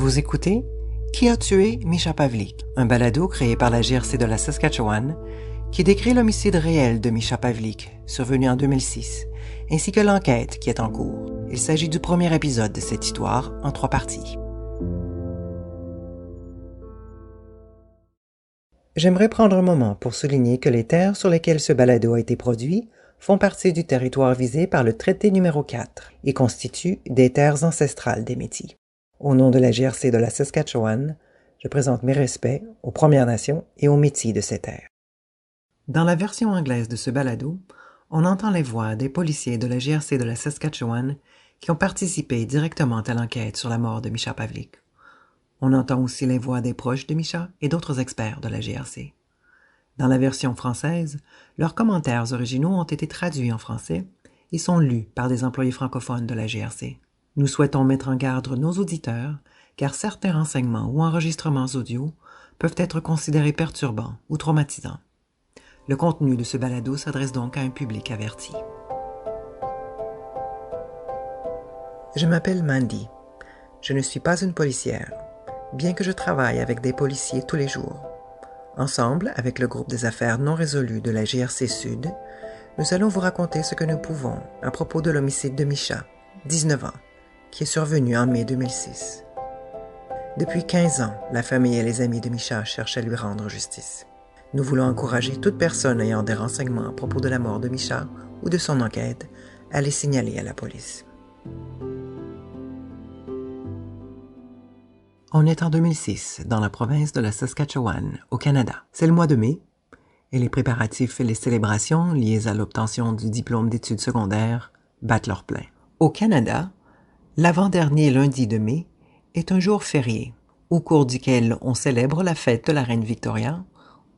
Vous écoutez Qui a tué Mischa Pavlik, un balado créé par la GRC de la Saskatchewan qui décrit l'homicide réel de Mischa Pavlik, survenu en 2006, ainsi que l'enquête qui est en cours. Il s'agit du premier épisode de cette histoire en 3 parties. J'aimerais prendre un moment pour souligner que les terres sur lesquelles ce balado a été produit font partie du territoire visé par le traité numéro 4 et constituent des terres ancestrales des Métis. Au nom de la GRC de la Saskatchewan, je présente mes respects aux Premières Nations et aux Métis de ces terres. Dans la version anglaise de ce balado, on entend les voix des policiers de la GRC de la Saskatchewan qui ont participé directement à l'enquête sur la mort de Mischa Pavlik. On entend aussi les voix des proches de Mischa et d'autres experts de la GRC. Dans la version française, leurs commentaires originaux ont été traduits en français et sont lus par des employés francophones de la GRC. Nous souhaitons mettre en garde nos auditeurs, car certains renseignements ou enregistrements audio peuvent être considérés perturbants ou traumatisants. Le contenu de ce balado s'adresse donc à un public averti. Je m'appelle Mandy. Je ne suis pas une policière, bien que je travaille avec des policiers tous les jours. Ensemble, avec le groupe des affaires non résolues de la GRC Sud, nous allons vous raconter ce que nous pouvons à propos de l'homicide de Mischa, 19 ans, qui est survenu en mai 2006. Depuis 15 ans, la famille et les amis de Mischa cherchent à lui rendre justice. Nous voulons encourager toute personne ayant des renseignements à propos de la mort de Mischa ou de son enquête à les signaler à la police. On est en 2006, dans la province de la Saskatchewan, au Canada. C'est le mois de mai, et les préparatifs et les célébrations liées à l'obtention du diplôme d'études secondaires battent leur plein. Au Canada, l'avant-dernier lundi de mai est un jour férié, au cours duquel on célèbre la fête de la Reine Victoria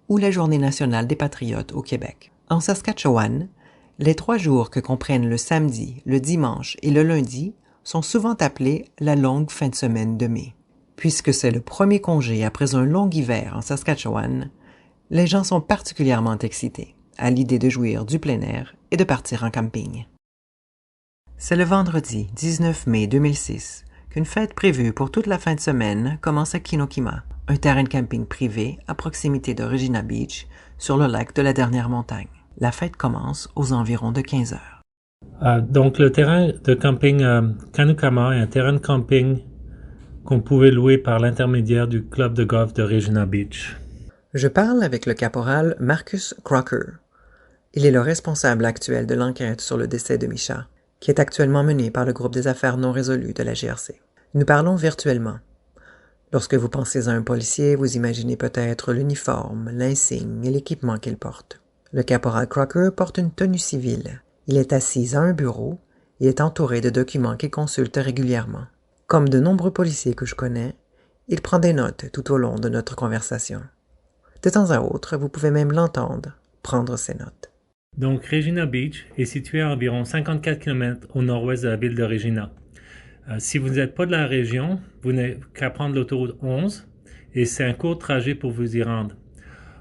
ou la Journée nationale des Patriotes au Québec. En Saskatchewan, les 3 jours que comprennent le samedi, le dimanche et le lundi sont souvent appelés la longue fin de semaine de mai. Puisque c'est le premier congé après un long hiver en Saskatchewan, les gens sont particulièrement excités à l'idée de jouir du plein air et de partir en camping. C'est le vendredi 19 mai 2006 qu'une fête prévue pour toute la fin de semaine commence à Kinokima, un terrain de camping privé à proximité de Regina Beach, sur le lac de la Dernière Montagne. La fête commence aux environs de 15 heures. Donc le terrain de camping Kanukama est un terrain de camping qu'on pouvait louer par l'intermédiaire du club de golf de Regina Beach. Je parle avec le caporal Marcus Crocker. Il est le responsable actuel de l'enquête sur le décès de Mischa, qui est actuellement menée par le groupe des affaires non résolues de la GRC. Nous parlons virtuellement. Lorsque vous pensez à un policier, vous imaginez peut-être l'uniforme, l'insigne et l'équipement qu'il porte. Le caporal Crocker porte une tenue civile. Il est assis à un bureau et est entouré de documents qu'il consulte régulièrement. Comme de nombreux policiers que je connais, il prend des notes tout au long de notre conversation. De temps à autre, vous pouvez même l'entendre prendre ses notes. Donc Regina Beach est située à environ 54 km au nord-ouest de la ville de Regina. Si vous n'êtes pas de la région, vous n'avez qu'à prendre l'autoroute 11 et c'est un court trajet pour vous y rendre.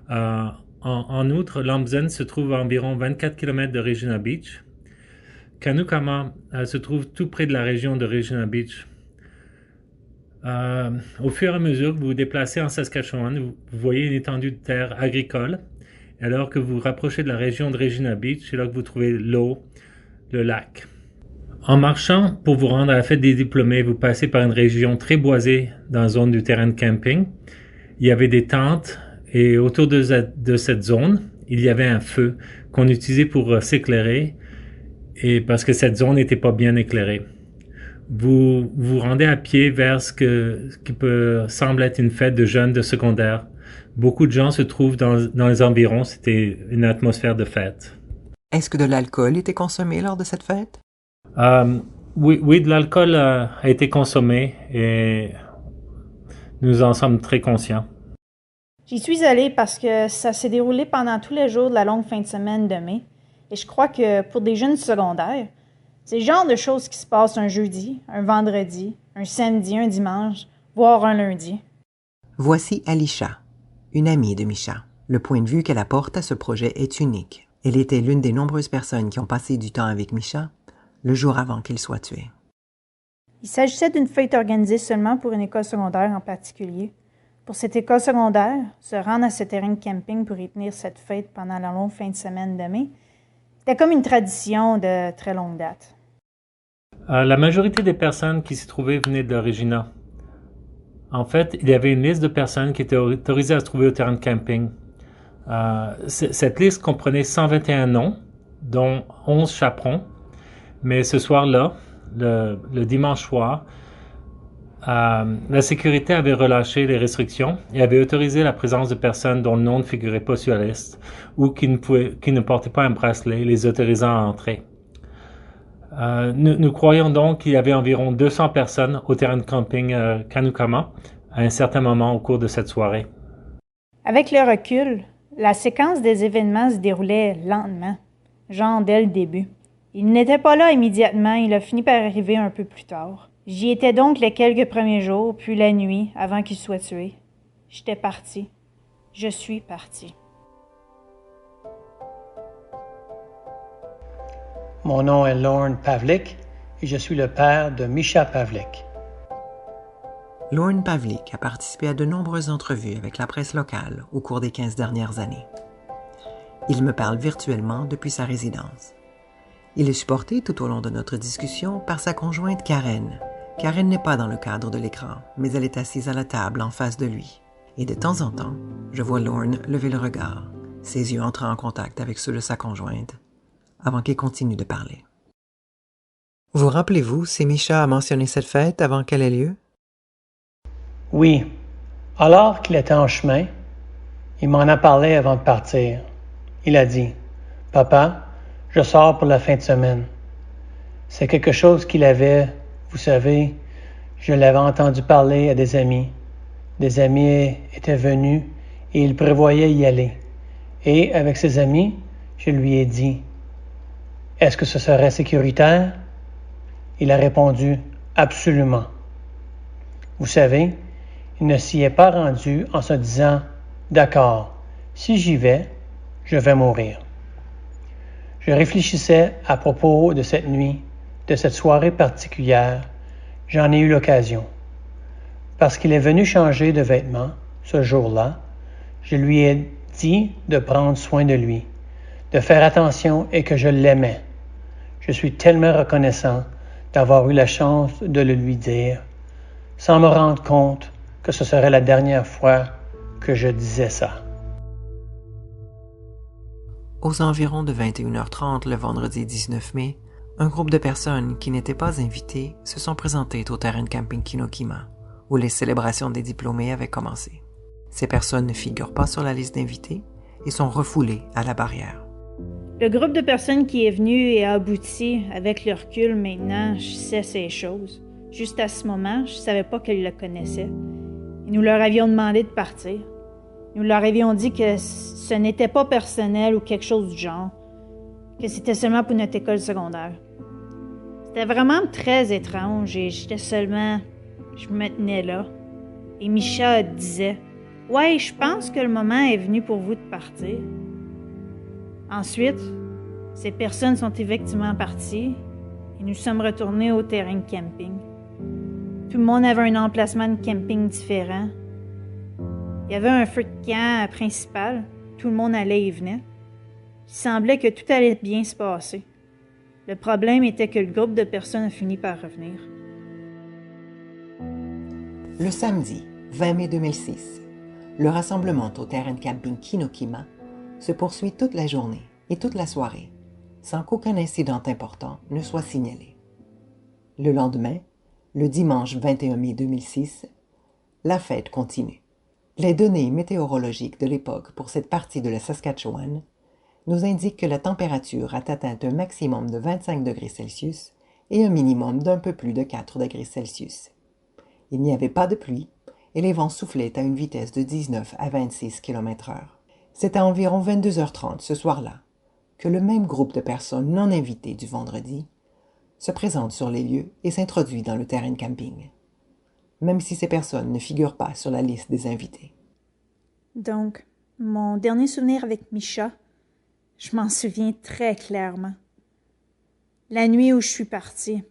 En outre, Lambton se trouve à environ 24 km de Regina Beach. Kanukama se trouve tout près de la région de Regina Beach. Au fur et à mesure que vous vous déplacez en Saskatchewan, vous voyez une étendue de terre agricole. Alors que vous vous rapprochez de la région de Regina Beach, c'est là que vous trouvez l'eau, le lac. En marchant pour vous rendre à la fête des diplômés, vous passez par une région très boisée dans la zone du terrain de camping. Il y avait des tentes et autour de cette zone, il y avait un feu qu'on utilisait pour s'éclairer et parce que cette zone n'était pas bien éclairée. Vous vous rendez à pied vers ce qui semble être une fête de jeunes de secondaire. Beaucoup de gens se trouvent dans les environs. C'était une atmosphère de fête. Est-ce que de l'alcool était consommé lors de cette fête? Oui, de l'alcool a été consommé et nous en sommes très conscients. J'y suis allée parce que ça s'est déroulé pendant tous les jours de la longue fin de semaine de mai. Et je crois que pour des jeunes secondaires, c'est le genre de choses qui se passent un jeudi, un vendredi, un samedi, un dimanche, voire un lundi. Voici Alisha, une amie de Mischa. Le point de vue qu'elle apporte à ce projet est unique. Elle était l'une des nombreuses personnes qui ont passé du temps avec Mischa le jour avant qu'il soit tué. Il s'agissait d'une fête organisée seulement pour une école secondaire en particulier. Pour cette école secondaire, se rendre à ce terrain de camping pour y tenir cette fête pendant la longue fin de semaine de mai, c'était comme une tradition de très longue date. La majorité des personnes qui s'y trouvaient venaient de Regina. En fait, il y avait une liste de personnes qui étaient autorisées à se trouver au terrain de camping. Cette liste comprenait 121 noms, dont 11 chaperons. Mais ce soir-là, le dimanche soir, la sécurité avait relâché les restrictions et avait autorisé la présence de personnes dont le nom ne figurait pas sur la liste ou qui ne portaient pas un bracelet les autorisant à entrer. Nous croyons donc qu'il y avait environ 200 personnes au terrain de camping Canoucama à un certain moment au cours de cette soirée. Avec le recul, la séquence des événements se déroulait lentement, genre dès le début. Il n'était pas là immédiatement, il a fini par arriver un peu plus tard. J'y étais donc les quelques premiers jours, puis la nuit, avant qu'il soit tué. J'étais parti. Je suis parti. Mon nom est Lorne Pavlik et je suis le père de Misha Pavlik. Lorne Pavlik a participé à de nombreuses entrevues avec la presse locale au cours des 15 dernières années. Il me parle virtuellement depuis sa résidence. Il est supporté tout au long de notre discussion par sa conjointe Karen. Karen n'est pas dans le cadre de l'écran, mais elle est assise à la table en face de lui. Et de temps en temps, je vois Lorne lever le regard, ses yeux entrant en contact avec ceux de sa conjointe, avant qu'il continue de parler. Vous rappelez-vous si Misha a mentionné cette fête avant qu'elle ait lieu? Oui. Alors qu'il était en chemin, il m'en a parlé avant de partir. Il a dit, « Papa, je sors pour la fin de semaine. » C'est quelque chose qu'il avait, vous savez, je l'avais entendu parler à des amis. Des amis étaient venus et il prévoyait y aller. Et avec ses amis, je lui ai dit, « Est-ce que ce serait sécuritaire? » Il a répondu, « Absolument. » Vous savez, il ne s'y est pas rendu en se disant, « D'accord, si j'y vais, je vais mourir. » Je réfléchissais à propos de cette nuit, de cette soirée particulière. J'en ai eu l'occasion. Parce qu'il est venu changer de vêtements ce jour-là, je lui ai dit de prendre soin de lui, de faire attention et que je l'aimais. Je suis tellement reconnaissant d'avoir eu la chance de le lui dire, sans me rendre compte que ce serait la dernière fois que je disais ça. Aux environs de 21h30 le vendredi 19 mai, un groupe de personnes qui n'étaient pas invitées se sont présentées au terrain de camping Kinokima, où les célébrations des diplômés avaient commencé. Ces personnes ne figurent pas sur la liste d'invités et sont refoulées à la barrière. Le groupe de personnes qui est venu et a abouti, avec le recul maintenant, je sais ces choses. Juste à ce moment, je ne savais pas qu'elles le connaissaient. Et nous leur avions demandé de partir. Nous leur avions dit que ce n'était pas personnel ou quelque chose du genre, que c'était seulement pour notre école secondaire. C'était vraiment très étrange et je me tenais là. Et Misha disait, « Ouais, je pense que le moment est venu pour vous de partir. » Ensuite, ces personnes sont effectivement parties et nous sommes retournés au terrain de camping. Tout le monde avait un emplacement de camping différent. Il y avait un feu de camp principal. Tout le monde allait et venait. Il semblait que tout allait bien se passer. Le problème était que le groupe de personnes a fini par revenir. Le samedi 20 mai 2006, le rassemblement au terrain de camping Kinokima se poursuit toute la journée et toute la soirée, sans qu'aucun incident important ne soit signalé. Le lendemain, le dimanche 21 mai 2006, la fête continue. Les données météorologiques de l'époque pour cette partie de la Saskatchewan nous indiquent que la température a atteint un maximum de 25 degrés Celsius et un minimum d'un peu plus de 4 degrés Celsius. Il n'y avait pas de pluie et les vents soufflaient à une vitesse de 19 à 26 km/h. C'est à environ 22h30 ce soir-là que le même groupe de personnes non invitées du vendredi se présente sur les lieux et s'introduit dans le terrain de camping, même si ces personnes ne figurent pas sur la liste des invités. Donc, mon dernier souvenir avec Misha, je m'en souviens très clairement. La nuit où je suis partie,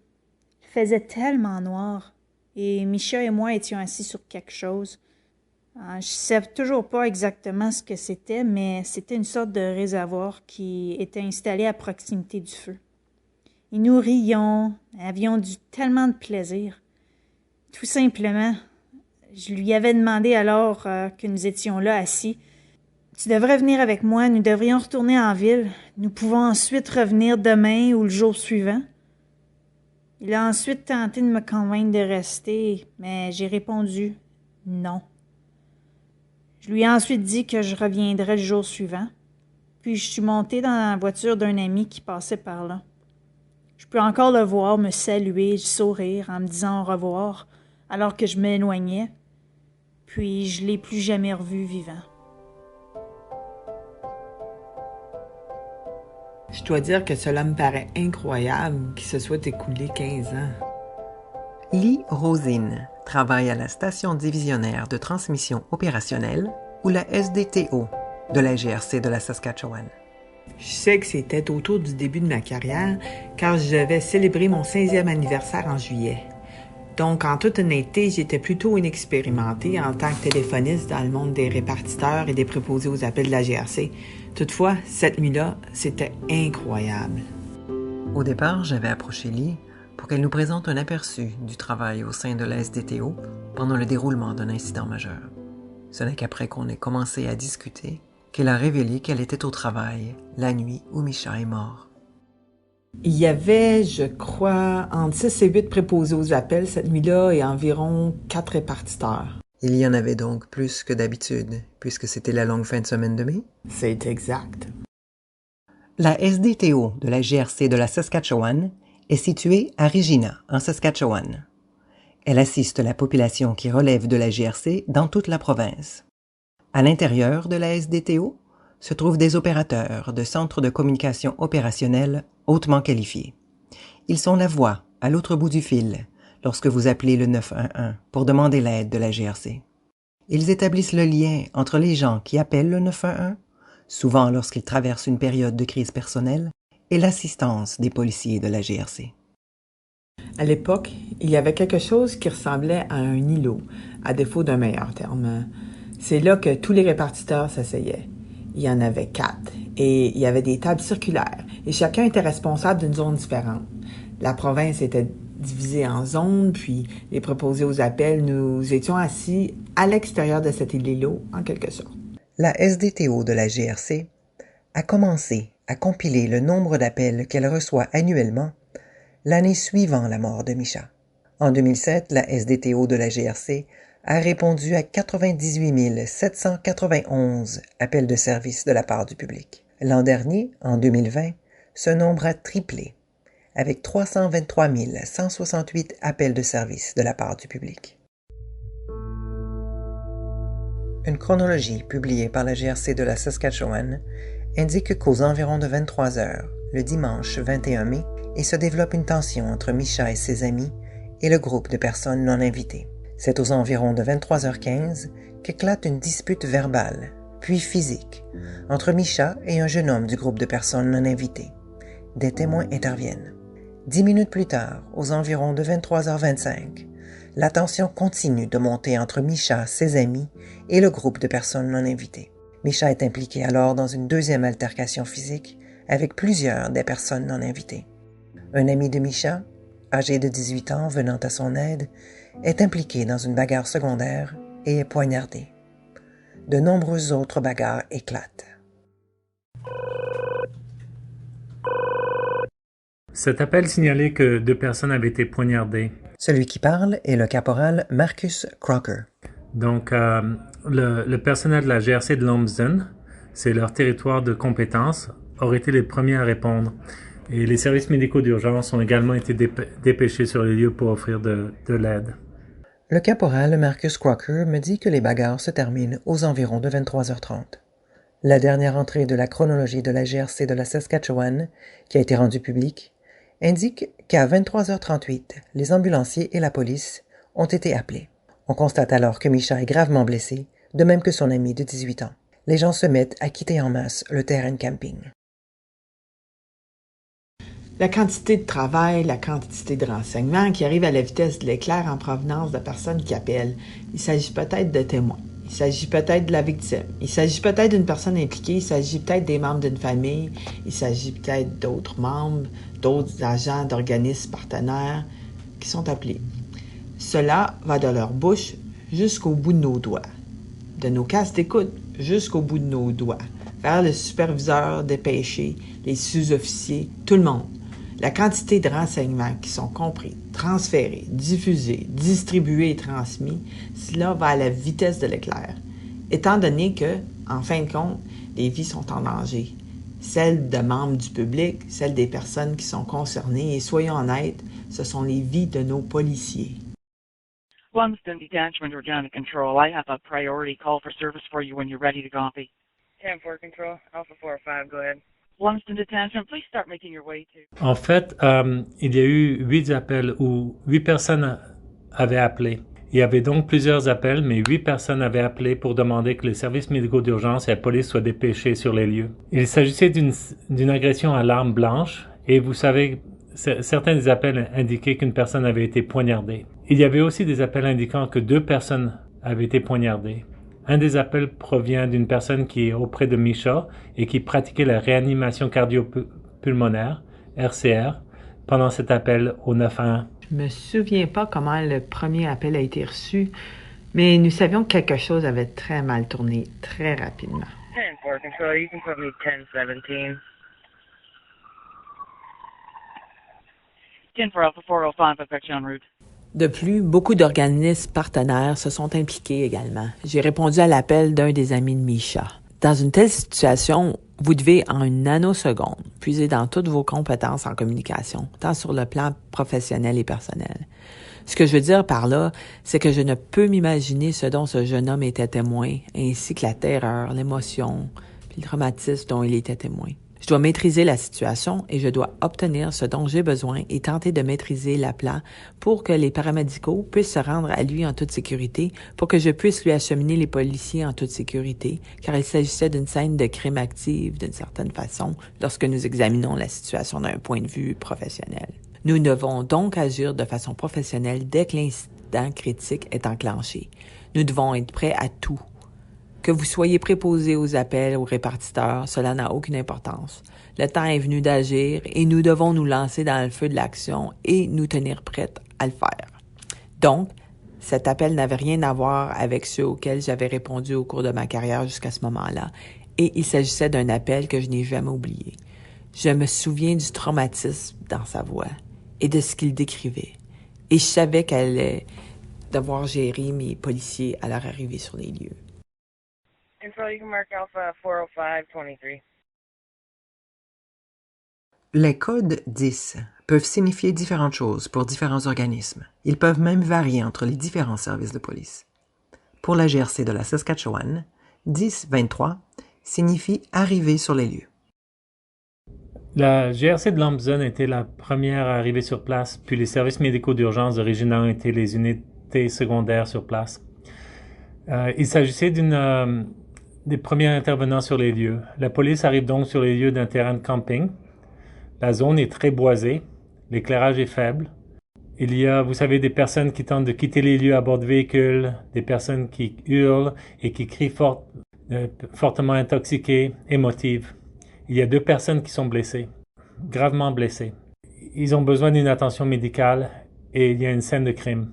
il Il faisait tellement noir, et Misha et moi étions assis sur quelque chose. Je ne sais toujours pas exactement ce que c'était, mais c'était une sorte de réservoir qui était installé à proximité du feu. Et nous rions, avions tellement de plaisir. Tout simplement, je lui avais demandé alors que nous étions là assis, « Tu devrais venir avec moi, nous devrions retourner en ville. Nous pouvons ensuite revenir demain ou le jour suivant. » Il a ensuite tenté de me convaincre de rester, mais j'ai répondu « non ». Je lui ai ensuite dit que je reviendrais le jour suivant, puis je suis montée dans la voiture d'un ami qui passait par là. Je peux encore le voir me saluer, sourire en me disant au revoir alors que je m'éloignais, puis je ne l'ai plus jamais revu vivant. Je dois dire que cela me paraît incroyable qu'il se soit écoulé 15 ans. Lee Rosine travaille à la station divisionnaire de transmission opérationnelle, ou la SDTO, de la GRC de la Saskatchewan. Je sais que c'était autour du début de ma carrière, car je vais célébrer mon 15e anniversaire en juillet. Donc, en toute honnêteté, j'étais plutôt inexpérimentée en tant que téléphoniste dans le monde des répartiteurs et des préposés aux appels de la GRC. Toutefois, cette nuit-là, c'était incroyable. Au départ, j'avais approché Lee pour qu'elle nous présente un aperçu du travail au sein de la SDTO pendant le déroulement d'un incident majeur. Ce n'est qu'après qu'on ait commencé à discuter qu'elle a révélé qu'elle était au travail la nuit où Misha est mort. Il y avait, je crois, entre 6 et 8 préposés aux appels cette nuit-là et environ 4 répartiteurs. Il y en avait donc plus que d'habitude, puisque c'était la longue fin de semaine de mai? C'est exact. La SDTO de la GRC de la Saskatchewan est située à Regina, en Saskatchewan. Elle assiste la population qui relève de la GRC dans toute la province. À l'intérieur de la SDTO se trouvent des opérateurs de centres de communication opérationnels hautement qualifiés. Ils sont la voix à l'autre bout du fil lorsque vous appelez le 911 pour demander l'aide de la GRC. Ils établissent le lien entre les gens qui appellent le 911, souvent lorsqu'ils traversent une période de crise personnelle, et l'assistance des policiers de la GRC. À l'époque, il y avait quelque chose qui ressemblait à un îlot, à défaut d'un meilleur terme. C'est là que tous les répartiteurs s'asseyaient. Il y en avait 4, et il y avait des tables circulaires, et chacun était responsable d'une zone différente. La province était divisée en zones, puis les préposés aux appels, nous étions assis à l'extérieur de cet îlot, en quelque sorte. La SDTO de la GRC a commencé à compiler le nombre d'appels qu'elle reçoit annuellement l'année suivant la mort de Misha. En 2007, la SDTO de la GRC a répondu à 98 791 appels de service de la part du public. L'an dernier, en 2020, ce nombre a triplé, avec 323 168 appels de service de la part du public. Une chronologie publiée par la GRC de la Saskatchewan indique qu'aux environs de 23 heures, le dimanche 21 mai, il se développe une tension entre Misha et ses amis et le groupe de personnes non invitées. C'est aux environs de 23h15 qu'éclate une dispute verbale, puis physique, entre Misha et un jeune homme du groupe de personnes non invitées. Des témoins interviennent. 10 minutes plus tard, aux environs de 23h25, la tension continue de monter entre Misha, ses amis et le groupe de personnes non invitées. Misha est impliqué alors dans une deuxième altercation physique avec plusieurs des personnes non invitées. Un ami de Misha, âgé de 18 ans venant à son aide, est impliqué dans une bagarre secondaire et est poignardé. De nombreuses autres bagarres éclatent. Cet appel signalait que 2 personnes avaient été poignardées. Celui qui parle est le caporal Marcus Crocker. Donc, le personnel de la GRC de Lumsden, c'est leur territoire de compétence, aurait été les premiers à répondre. Et les services médicaux d'urgence ont également été dépêchés sur les lieux pour offrir de l'aide. Le caporal Marcus Crocker me dit que les bagarres se terminent aux environs de 23h30. La dernière entrée de la chronologie de la GRC de la Saskatchewan, qui a été rendue publique, indique qu'à 23h38, les ambulanciers et la police ont été appelés. On constate alors que Misha est gravement blessé, de même que son ami de 18 ans. Les gens se mettent à quitter en masse le terrain de camping. La quantité de travail, la quantité de renseignements qui arrivent à la vitesse de l'éclair en provenance de personnes qui appellent. Il s'agit peut-être de témoins. Il s'agit peut-être de la victime. Il s'agit peut-être d'une personne impliquée. Il s'agit peut-être des membres d'une famille. Il s'agit peut-être d'autres membres, d'autres agents d'organismes partenaires qui sont appelés. Cela va de leur bouche jusqu'au bout de nos doigts, de nos casques d'écoute jusqu'au bout de nos doigts, vers le superviseur dépêché, les sous-officiers, tout le monde. La quantité de renseignements qui sont compris, transférés, diffusés, distribués et transmis, cela va à la vitesse de l'éclair, étant donné que, en fin de compte, les vies sont en danger. Celles de membres du public, celles des personnes qui sont concernées, et soyons honnêtes, ce sont les vies de nos policiers. Lumsden Detachment Organic Control. I have a priority call for service for you when you're ready to copy. 10-4 Control, Alpha 4-5, go ahead. Lumsden Detachment, please start making your way to... En fait, il y a eu 8 appels où 8 personnes avaient appelé. Il y avait donc plusieurs appels, mais 8 personnes avaient appelé pour demander que les services médicaux d'urgence et la police soient dépêchés sur les lieux. Il s'agissait d'une agression à l'arme blanche, et vous savez, certains des appels indiquaient qu'une personne avait été poignardée. Il y avait aussi des appels indiquant que 2 personnes avaient été poignardées. Un des appels provient d'une personne qui est auprès de Misha et qui pratiquait la réanimation cardio-pulmonaire, RCR, pendant cet appel au 911. Je me souviens pas comment le premier appel a été reçu, mais nous savions que quelque chose avait très mal tourné très rapidement. 10-4 Control, you can put me 10-17. 10 for Alpha 405, affection en route. De plus, beaucoup d'organismes partenaires se sont impliqués également. J'ai répondu à l'appel d'un des amis de Misha. Dans une telle situation, vous devez en une nanoseconde puiser dans toutes vos compétences en communication, tant sur le plan professionnel et personnel. Ce que je veux dire par là, c'est que je ne peux m'imaginer ce dont ce jeune homme était témoin, ainsi que la terreur, l'émotion, puis le traumatisme dont il était témoin. Je dois maîtriser la situation et je dois obtenir ce dont j'ai besoin et tenter de maîtriser l'appelant pour que les paramédicaux puissent se rendre à lui en toute sécurité, pour que je puisse lui acheminer les policiers en toute sécurité, car il s'agissait d'une scène de crime active d'une certaine façon lorsque nous examinons la situation d'un point de vue professionnel. Nous devons donc agir de façon professionnelle dès que l'incident critique est enclenché. Nous devons être prêts à tout. Que vous soyez préposé aux appels, aux répartiteurs, cela n'a aucune importance. Le temps est venu d'agir et nous devons nous lancer dans le feu de l'action et nous tenir prêts à le faire. Donc, cet appel n'avait rien à voir avec ceux auxquels j'avais répondu au cours de ma carrière jusqu'à ce moment-là, et il s'agissait d'un appel que je n'ai jamais oublié. Je me souviens du traumatisme dans sa voix et de ce qu'il décrivait, et je savais qu'elle allait devoir gérer mes policiers à leur arrivée sur les lieux. Control, you can mark Alpha 405-23. Les codes 10 peuvent signifier différentes choses pour différents organismes. Ils peuvent même varier entre les différents services de police. Pour la GRC de la Saskatchewan, 10-23 signifie arriver sur les lieux. La GRC de Lumsden était la première à arriver sur place, puis les services médicaux d'urgence de Regina ont été les unités secondaires sur place. Il s'agissait des premiers intervenants sur les lieux. La police arrive donc sur les lieux d'un terrain de camping. La zone est très boisée, l'éclairage est faible. Il y a, vous savez, des personnes qui tentent de quitter les lieux à bord de véhicules, des personnes qui hurlent et qui crient fortement intoxiquées, émotives. Il y a 2 personnes qui sont blessées, gravement blessées. Ils ont besoin d'une attention médicale et il y a une scène de crime.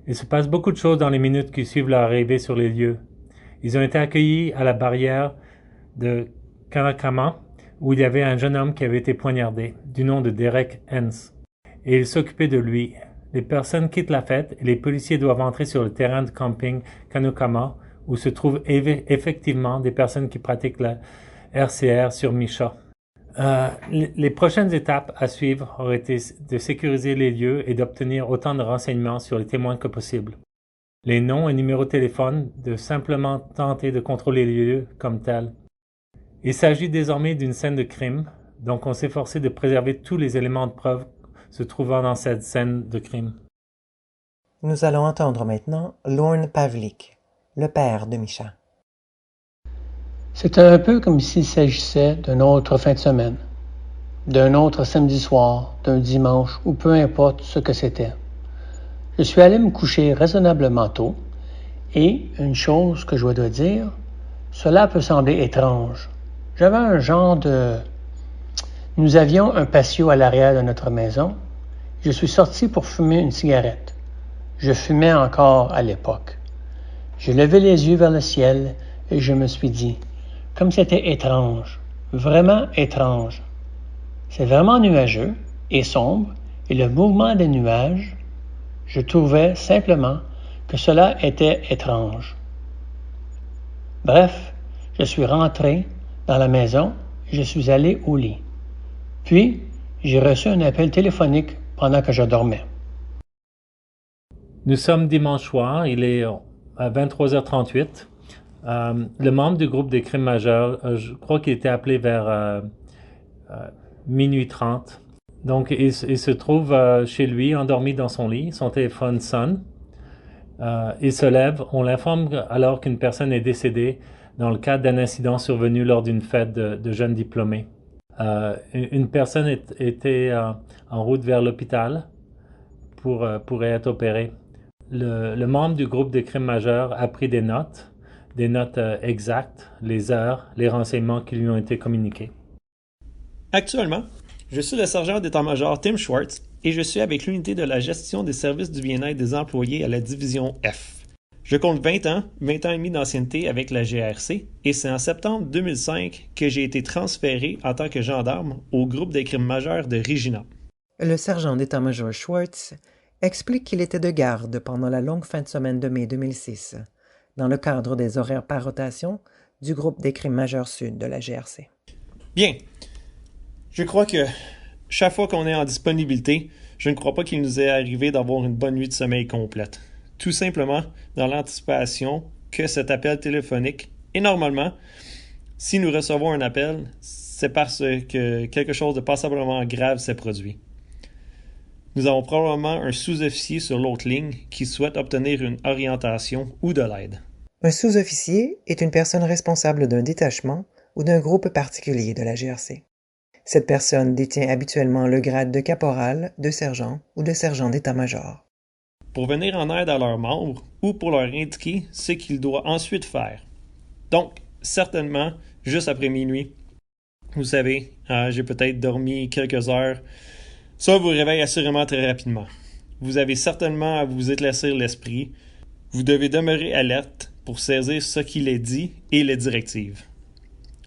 Il se passe beaucoup de choses dans les minutes qui suivent leur arrivée sur les lieux. Ils ont été accueillis à la barrière de Kanakama, où il y avait un jeune homme qui avait été poignardé, du nom de Derek Hens. Et il s'occupait de lui. Les personnes quittent la fête et les policiers doivent entrer sur le terrain de camping Kanakama, où se trouvent effectivement des personnes qui pratiquent la RCR sur Misha. Les prochaines étapes à suivre auraient été de sécuriser les lieux et d'obtenir autant de renseignements sur les témoins que possible. Les noms et numéros de téléphone, de simplement tenter de contrôler les lieux comme tels. Il s'agit désormais d'une scène de crime, donc on s'est forcé de préserver tous les éléments de preuve se trouvant dans cette scène de crime. Nous allons entendre maintenant Lorne Pavlik, le père de Misha. C'était un peu comme s'il s'agissait d'une autre fin de semaine. d'un autre samedi soir, d'un dimanche ou peu importe ce que c'était. Je suis allé me coucher raisonnablement tôt et, une chose que je dois dire, cela peut sembler étrange. J'avais un genre de... Nous avions un patio à l'arrière de notre maison. Je suis sorti pour fumer une cigarette. Je fumais encore à l'époque. J'ai levé les yeux vers le ciel et je me suis dit, comme c'était étrange, vraiment étrange. C'est vraiment nuageux et sombre et le mouvement des nuages, je trouvais simplement que cela était étrange. Bref, je suis rentré dans la maison et je suis allé au lit. Puis, j'ai reçu un appel téléphonique pendant que je dormais. Nous sommes dimanche soir, il est à 23h38. Le membre du groupe des crimes majeurs, je crois qu'il était appelé vers minuit 30. Donc, il se trouve chez lui, endormi dans son lit. Son téléphone sonne. Il se lève. On l'informe alors qu'une personne est décédée dans le cadre d'un incident survenu lors d'une fête de jeunes diplômés. Une personne était en route vers l'hôpital pour être opérée. Le membre du groupe des crimes majeurs a pris des notes exactes, les heures, les renseignements qui lui ont été communiqués. Actuellement, je suis le sergent d'état-major Tim Schwartz et je suis avec l'unité de la gestion des services du bien-être des employés à la division F. Je compte 20 ans et demi d'ancienneté avec la GRC et c'est en septembre 2005 que j'ai été transféré en tant que gendarme au groupe des crimes majeurs de Regina. Le sergent d'état-major Schwartz explique qu'il était de garde pendant la longue fin de semaine de mai 2006, dans le cadre des horaires par rotation du groupe des crimes majeurs sud de la GRC. Bien. Je crois que chaque fois qu'on est en disponibilité, je ne crois pas qu'il nous est arrivé d'avoir une bonne nuit de sommeil complète. Tout simplement dans l'anticipation que cet appel téléphonique, et normalement, si nous recevons un appel, c'est parce que quelque chose de passablement grave s'est produit. Nous avons probablement un sous-officier sur l'autre ligne qui souhaite obtenir une orientation ou de l'aide. Un sous-officier est une personne responsable d'un détachement ou d'un groupe particulier de la GRC. Cette personne détient habituellement le grade de caporal, de sergent ou de sergent d'état-major. Pour venir en aide à leurs membres ou pour leur indiquer ce qu'ils doivent ensuite faire. Donc, certainement, juste après minuit, vous savez, j'ai peut-être dormi quelques heures. Ça vous réveille assurément très rapidement. Vous avez certainement à vous éclaircir l'esprit. Vous devez demeurer alerte pour saisir ce qu'il est dit et les directives.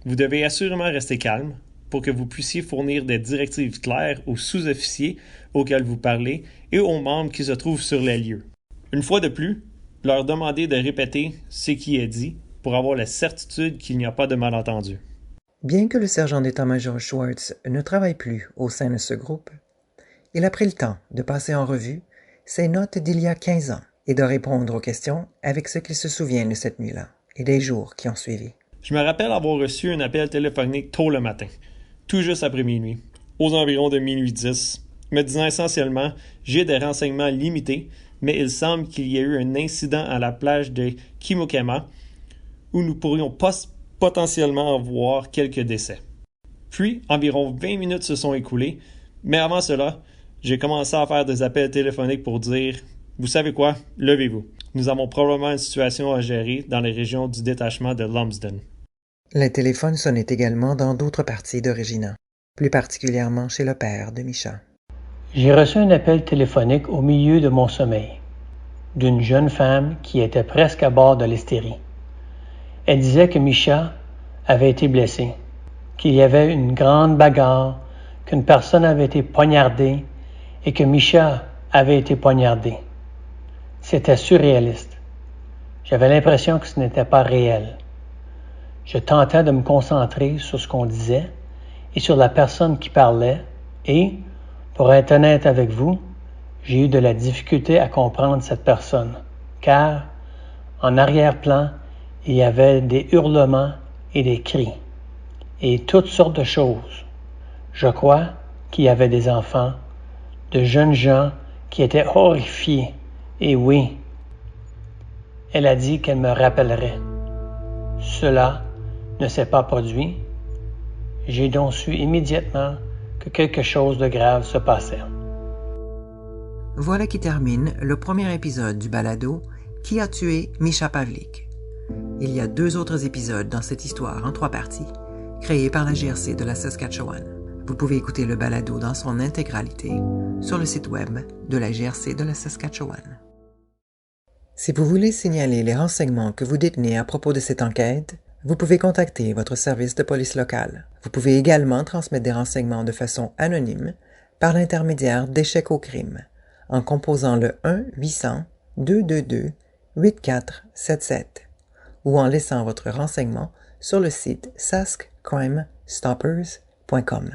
Vous devez assurément rester calme pour que vous puissiez fournir des directives claires aux sous-officiers auxquels vous parlez et aux membres qui se trouvent sur les lieux. Une fois de plus, leur demander de répéter ce qui est dit pour avoir la certitude qu'il n'y a pas de malentendu. Bien que le sergent d'état-major Schwartz ne travaille plus au sein de ce groupe, il a pris le temps de passer en revue ses notes d'il y a 15 ans et de répondre aux questions avec ce qu'il se souvient de cette nuit-là et des jours qui ont suivi. Je me rappelle avoir reçu un appel téléphonique tôt le matin, tout juste après minuit, aux environs de minuit 10, me disant essentiellement « J'ai des renseignements limités, mais il semble qu'il y ait eu un incident à la plage de Kimokema où nous pourrions potentiellement voir quelques décès. » Puis, environ 20 minutes se sont écoulées, mais avant cela, j'ai commencé à faire des appels téléphoniques pour dire « Vous savez quoi? Levez-vous. Nous avons probablement une situation à gérer dans les régions du détachement de Lumsden. » Les téléphones sonnaient également dans d'autres parties de Regina, plus particulièrement chez le père de Misha. J'ai reçu un appel téléphonique au milieu de mon sommeil, d'une jeune femme qui était presque à bord de l'hystérie. Elle disait que Misha avait été blessé, qu'il y avait une grande bagarre, qu'une personne avait été poignardée et que Misha avait été poignardé. C'était surréaliste. J'avais l'impression que ce n'était pas réel. Je tentais de me concentrer sur ce qu'on disait et sur la personne qui parlait et, pour être honnête avec vous, j'ai eu de la difficulté à comprendre cette personne, car, en arrière-plan, il y avait des hurlements et des cris, et toutes sortes de choses. Je crois qu'il y avait des enfants, de jeunes gens qui étaient horrifiés, et oui, elle a dit qu'elle me rappellerait. Cela ne s'est pas produit. J'ai donc su immédiatement que quelque chose de grave se passait. Voilà qui termine le premier épisode du balado « Qui a tué Misha Pavlik ». Il y a 2 autres épisodes dans cette histoire en 3 parties, créés par la GRC de la Saskatchewan. Vous pouvez écouter le balado dans son intégralité sur le site web de la GRC de la Saskatchewan. Si vous voulez signaler les renseignements que vous détenez à propos de cette enquête, vous pouvez contacter votre service de police local. Vous pouvez également transmettre des renseignements de façon anonyme par l'intermédiaire d'Échec au crime en composant le 1-800-222-8477 ou en laissant votre renseignement sur le site saskcrimestoppers.com.